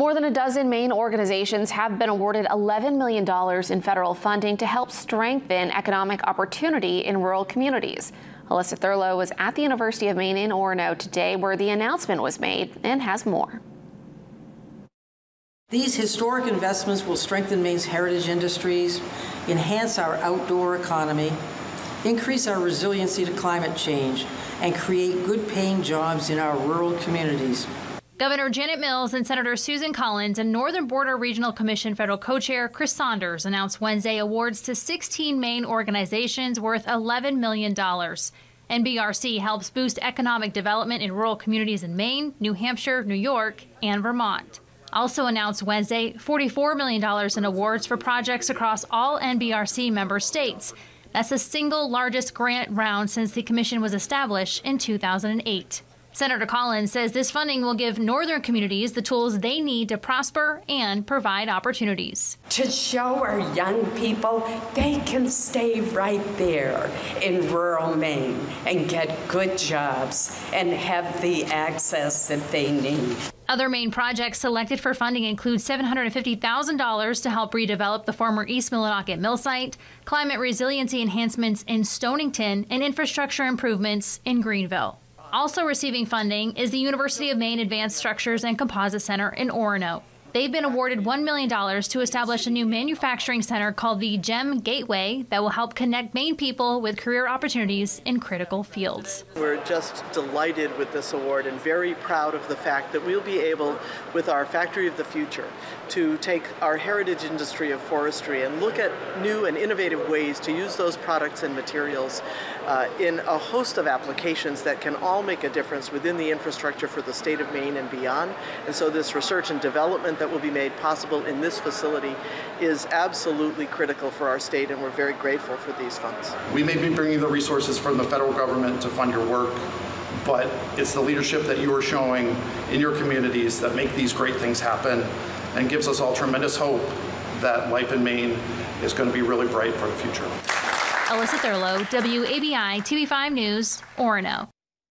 More than a dozen Maine organizations have been awarded $11 million in federal funding to help strengthen economic opportunity in rural communities. Alyssa Thurlow was at the University of Maine in Orono today, where the announcement was made, and has more. These historic investments will strengthen Maine's heritage industries, enhance our outdoor economy, increase our resiliency to climate change, and create good-paying jobs in our rural communities. Governor Janet Mills and Senator Susan Collins and Northern Border Regional Commission federal co-chair Chris Saunders announced Wednesday awards to 16 Maine organizations worth $11 million. NBRC helps boost economic development in rural communities in Maine, New Hampshire, New York, and Vermont. Also announced Wednesday, $44 million in awards for projects across all NBRC member states. That's the single largest grant round since the commission was established in 2008. Senator Collins says this funding will give northern communities the tools they need to prosper and provide opportunities. To show our young people they can stay right there in rural Maine and get good jobs and have the access that they need. Other Maine projects selected for funding include $750,000 to help redevelop the former East Millinocket mill site, climate resiliency enhancements in Stonington, and infrastructure improvements in Greenville. Also receiving funding is the University of Maine Advanced Structures and Composite Center in Orono. They've been awarded $1 million to establish a new manufacturing center called the GEM Gateway that will help connect Maine people with career opportunities in critical fields. We're just delighted with this award and very proud of the fact that we'll be able, with our Factory of the Future, to take our heritage industry of forestry and look at new and innovative ways to use those products and materials in a host of applications that can all make a difference within the infrastructure for the state of Maine and beyond. And so this research and development that will be made possible in this facility is absolutely critical for our state, and we're very grateful for these funds. We may be bringing the resources from the federal government to fund your work, but it's the leadership that you are showing in your communities that make these great things happen and gives us all tremendous hope that life in Maine is going to be really bright for the future. Alyssa Thurlow, WABI TV5 News, Orono.